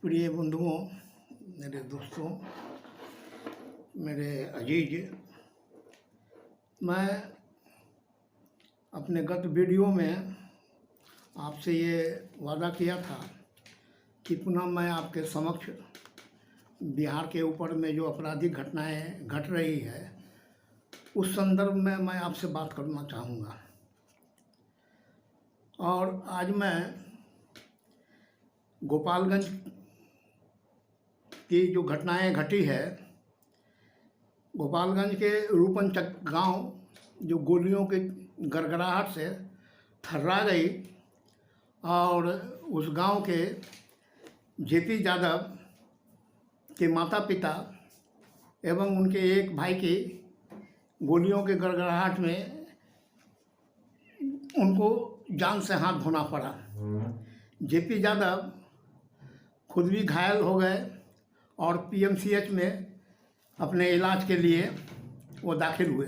प्रिय बंधुओं, मेरे दोस्तों, मेरे अजीज, मैं अपने गत वीडियो में आपसे ये वादा किया था कि पुनः मैं आपके समक्ष बिहार के ऊपर में जो आपराधिक घटनाएं घट रही है उस संदर्भ में मैं आपसे बात करना चाहूँगा। और आज मैं गोपालगंज की जो घटनाएं घटी है, गोपालगंज के रूपनचक गांव जो गोलियों की गड़गड़ाहट से थर्रा गई और उस गांव के जेपी यादव के माता पिता एवं उनके एक भाई की गोलियों के गड़गड़ाहट में उनको जान से हाथ धोना पड़ा। जेपी यादव खुद भी घायल हो गए और पीएमसीएच में अपने इलाज के लिए वो दाखिल हुए।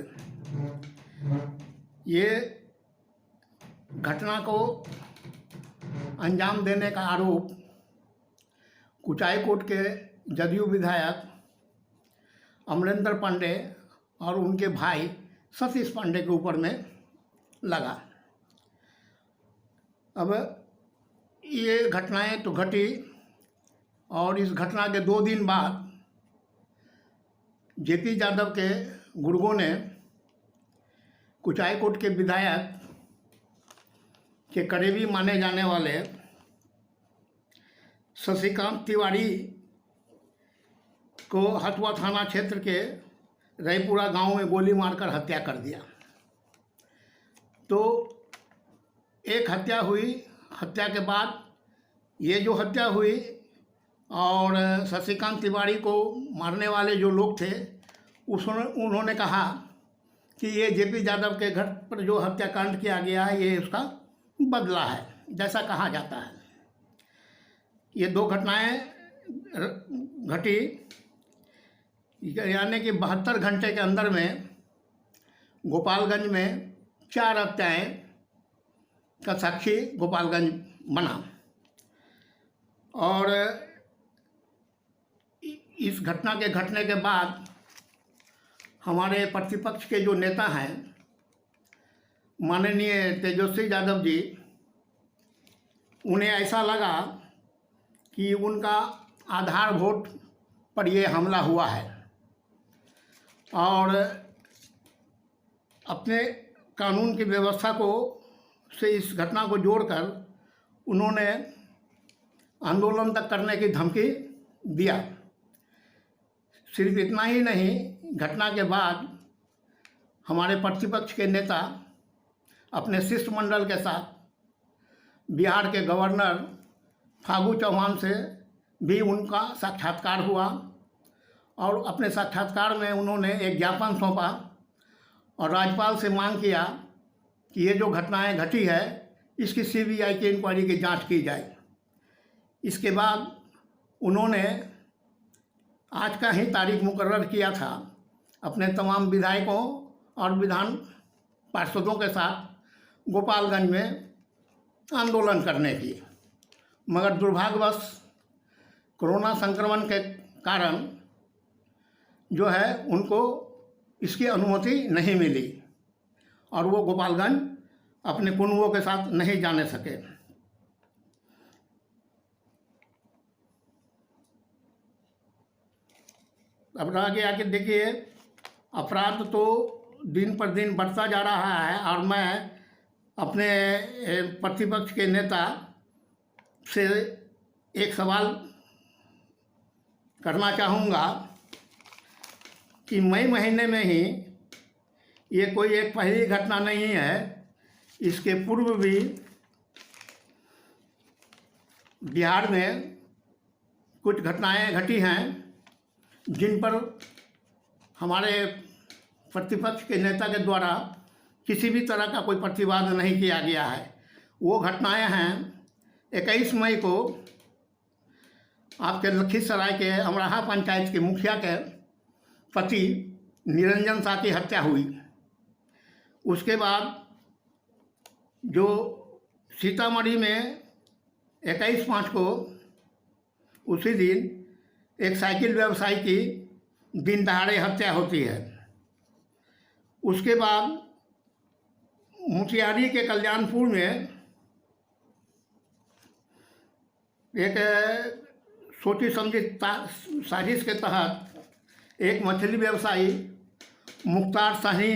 ये घटना को अंजाम देने का आरोप कुचायकोट के जदयू विधायक अमरेंद्र पांडे और उनके भाई सतीश पांडे के ऊपर में लगा। अब ये घटनाएं तो घटी और इस घटना के 2 दिन बाद जेपी यादव के गुर्गों ने कुचायकोट के विधायक के करीबी माने जाने वाले शशिकांत तिवारी को हथुआ थाना क्षेत्र के रईपुरा गांव में गोली मारकर हत्या कर दिया। तो एक हत्या हुई, हत्या के बाद ये जो हत्या हुई और शशिकांत तिवारी को मारने वाले जो लोग थे उन्होंने कहा कि ये जेपी यादव के घर पर जो हत्याकांड किया गया है ये उसका बदला है, जैसा कहा जाता है। ये 2 घटनाएं घटी, यानी कि 72 घंटे के अंदर में गोपालगंज में 4 हत्याएं का साक्षी गोपालगंज बना। और इस घटना के घटने के बाद हमारे प्रतिपक्ष के जो नेता हैं माननीय तेजस्वी यादव जी, उन्हें ऐसा लगा कि उनका आधार वोट पर ये हमला हुआ है और अपने कानून की व्यवस्था को से इस घटना को जोड़कर उन्होंने आंदोलन तक करने की धमकी दिया। सिर्फ इतना ही नहीं, घटना के बाद हमारे प्रतिपक्ष के नेता अपने शिष्टमंडल के साथ बिहार के गवर्नर फागू चौहान से भी उनका साक्षात्कार हुआ और अपने साक्षात्कार में उन्होंने एक ज्ञापन सौंपा और राज्यपाल से मांग किया कि ये जो घटनाएं घटी है इसकी सीबीआई की इंक्वायरी की जांच की जाए। इसके बाद उन्होंने आज का ही तारीख मुकर्रर किया था अपने तमाम विधायकों और विधान पार्षदों के साथ गोपालगंज में आंदोलन करने की, मगर दुर्भाग्यवश कोरोना संक्रमण के कारण जो है उनको इसकी अनुमति नहीं मिली और वो गोपालगंज अपने कुनबों के साथ नहीं जाने सके। अब आगे देखिए, अपराध तो दिन पर दिन बढ़ता जा रहा है और मैं अपने प्रतिपक्ष के नेता से एक सवाल करना चाहूँगा कि मई महीने में ही ये कोई एक पहली घटना नहीं है, इसके पूर्व भी बिहार में कुछ घटनाएं घटी हैं जिन पर हमारे प्रतिपक्ष के नेता के द्वारा किसी भी तरह का कोई प्रतिवाद नहीं किया गया है। वो घटनाएं हैं 21 मई को आपके लखीसराय के अमराहा पंचायत के मुखिया के पति निरंजन शाह की हत्या हुई। उसके बाद जो सीतामढ़ी में 21 मार्च को उसी दिन एक साइकिल व्यवसायी की दिन दहाड़े हत्या होती है। उसके बाद मोतिहारी के कल्याणपुर में एक सोची समझी साजिश के तहत एक मछली व्यवसायी मुख्तार शाही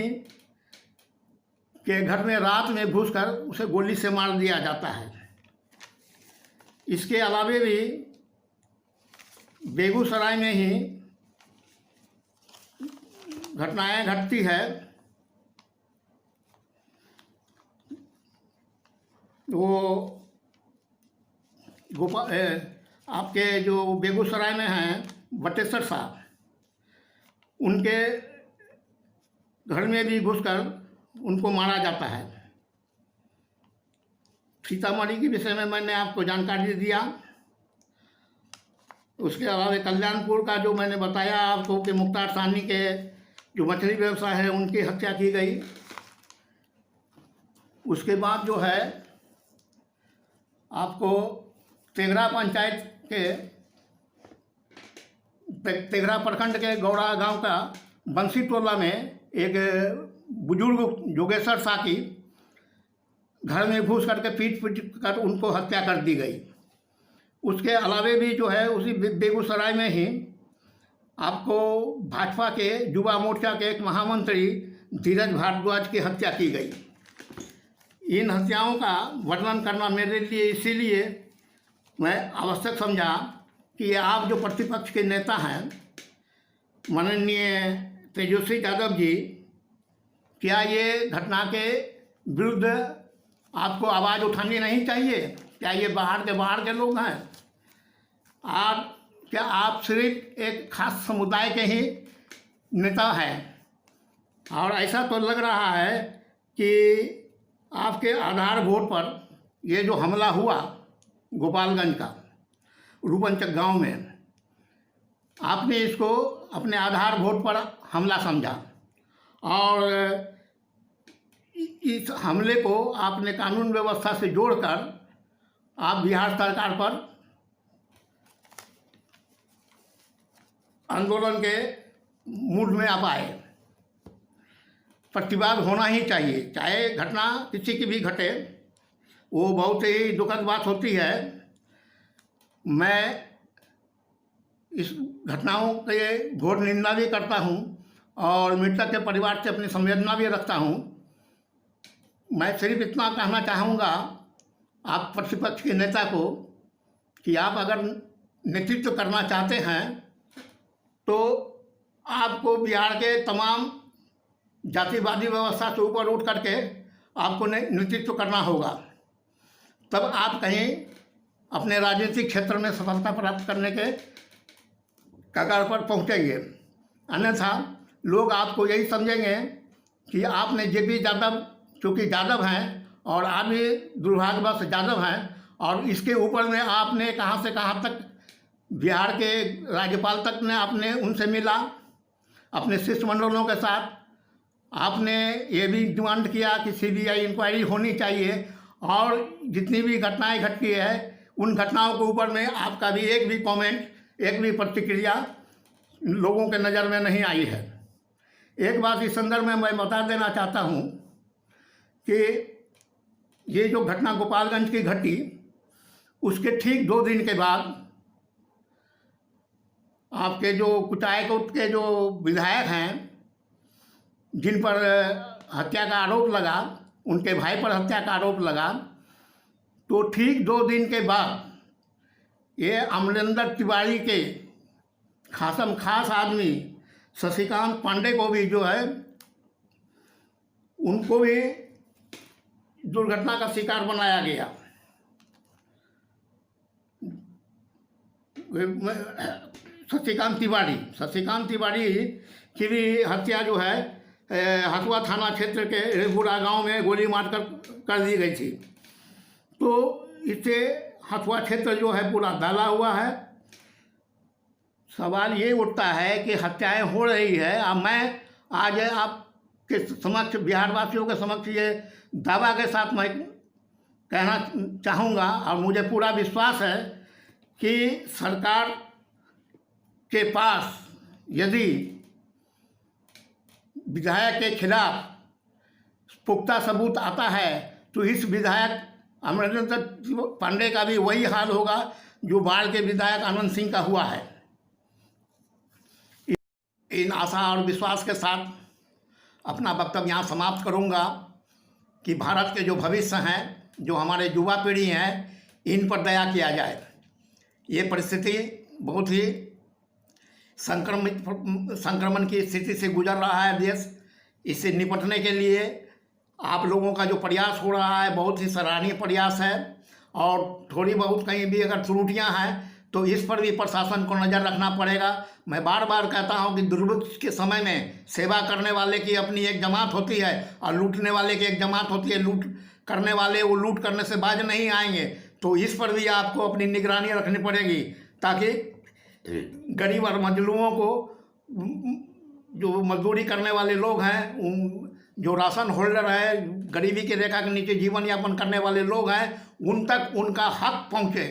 के घर में रात में घुसकर उसे गोली से मार दिया जाता है। इसके अलावे भी बेगूसराय में ही घटनाएं घटती है। वो आपके जो बेगूसराय में हैं बटेश्वर साहब, उनके घर में भी घुसकर उनको मारा जाता है। सीतामढ़ी के विषय में मैंने आपको जानकारी दिया। उसके अलावा कल्याणपुर का जो मैंने बताया आपको कि मुख्तार सानी के जो मछली व्यवसाय है उनकी हत्या की गई। उसके बाद जो है आपको तेघरा पंचायत के तेघरा प्रखंड के गौड़ा गांव का बंसी टोला में एक बुजुर्ग जोगेश्वर साकी घर में घुस करके पीट कर उनको हत्या कर दी गई। उसके अलावे भी जो है उसी बेगूसराय में ही आपको भाजपा के युवा मोर्चा के एक महामंत्री धीरज भारद्वाज की हत्या की गई। इन हत्याओं का वर्णन करना मेरे लिए इसीलिए मैं आवश्यक समझा कि आप जो प्रतिपक्ष के नेता हैं माननीय तेजस्वी यादव जी, क्या ये घटना के विरुद्ध आपको आवाज़ उठानी नहीं चाहिए? क्या ये बाहर के लोग हैं? क्या आप सिर्फ एक खास समुदाय के ही नेता हैं? और ऐसा तो लग रहा है कि आपके आधारभूत पर ये जो हमला हुआ गोपालगंज का रूपनचक गांव में, आपने इसको अपने आधारभूत पर हमला समझा और इस हमले को आपने कानून व्यवस्था से जोड़कर आप बिहार सरकार पर आंदोलन के मूड में आप आए। प्रतिवाद होना ही चाहिए, चाहे घटना किसी की भी घटे, वो बहुत ही दुखद बात होती है। मैं इस घटनाओं के घोर निंदा भी करता हूँ और मृतक के परिवार से अपनी संवेदना भी रखता हूँ। मैं सिर्फ इतना कहना चाहूँगा आप प्रतिपक्ष के नेता को कि आप अगर नेतृत्व करना चाहते हैं तो आपको बिहार के तमाम जातिवादी व्यवस्था से ऊपर उठ करके आपको नेतृत्व करना होगा, तब आप कहीं अपने राजनीतिक क्षेत्र में सफलता प्राप्त करने के कगार पर पहुंचेंगे। अन्यथा लोग आपको यही समझेंगे कि आपने जेपी यादव, चूँकि यादव हैं और आप भी दुर्भाग्यवश यादव हैं, और इसके ऊपर में आपने कहाँ से कहाँ तक बिहार के राज्यपाल तक ने आपने उनसे मिला, अपने शिष्टमंडलों के साथ आपने ये भी डिमांड किया कि सीबीआई इंक्वायरी होनी चाहिए, और जितनी भी घटनाएं घटती है उन घटनाओं के ऊपर में आपका भी एक भी कमेंट, एक भी प्रतिक्रिया लोगों के नज़र में नहीं आई है। एक बात इस संदर्भ में मैं बता देना चाहता हूँ कि ये जो घटना गोपालगंज की घटी, उसके ठीक 2 दिन के बाद आपके जो कुचायकोट के जो विधायक हैं जिन पर हत्या का आरोप लगा, उनके भाई पर हत्या का आरोप लगा, तो ठीक 2 दिन के बाद ये अमरिंदर तिवारी के खास आदमी शशिकांत पांडे को भी जो है उनको भी दुर्घटना का शिकार बनाया गया। शशिकांत तिवारी की भी हत्या जो है हथुआ थाना क्षेत्र के रेपुरा गांव में गोली मारकर कर दी गई थी। तो इससे हथुआ क्षेत्र जो है पूरा दहला हुआ है। सवाल ये उठता है कि हत्याएं हो रही है। अब मैं आज आपके समक्ष, बिहारवासियों के समक्ष ये दावा के साथ मैं कहना चाहूँगा, और मुझे पूरा विश्वास है कि सरकार के पास यदि विधायक के खिलाफ पुख्ता सबूत आता है तो इस विधायक अमरेंद्र पांडे का भी वही हाल होगा जो बाढ़ के विधायक आनंद सिंह का हुआ है। इन आशा और विश्वास के साथ अपना वक्तव्य यहाँ समाप्त करूँगा कि भारत के जो भविष्य हैं, जो हमारे युवा पीढ़ी हैं, इन पर दया किया जाए। ये परिस्थिति बहुत ही संक्रमण की स्थिति से गुजर रहा है देश। इससे निपटने के लिए आप लोगों का जो प्रयास हो रहा है बहुत ही सराहनीय प्रयास है, और थोड़ी बहुत कहीं भी अगर त्रुटियां हैं तो इस पर भी प्रशासन को नज़र रखना पड़ेगा। मैं बार बार कहता हूं कि दुर्भिक्ष के समय में सेवा करने वाले की अपनी एक जमात होती है और लूटने वाले की एक जमात होती है। लूट करने वाले वो लूट करने से बाज नहीं आएंगे, तो इस पर भी आपको अपनी निगरानी रखनी पड़ेगी ताकि गरीब और मजलूमों को, जो मजदूरी करने वाले लोग हैं, जो राशन होल्डर है, गरीबी की रेखा के नीचे जीवन यापन करने वाले लोग हैं, उन तक उनका हक पहुँचे।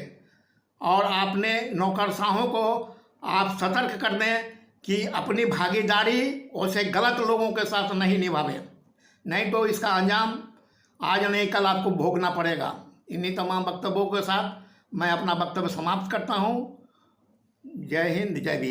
और आपने नौकरशाहों को आप सतर्क कर दें कि अपनी भागीदारी उसे गलत लोगों के साथ नहीं निभावें, नहीं तो इसका अंजाम आज नहीं कल आपको भोगना पड़ेगा। इन्हीं तमाम वक्तव्यों के साथ मैं अपना वक्तव्य समाप्त करता हूँ। जय हिंद, जय बिहार।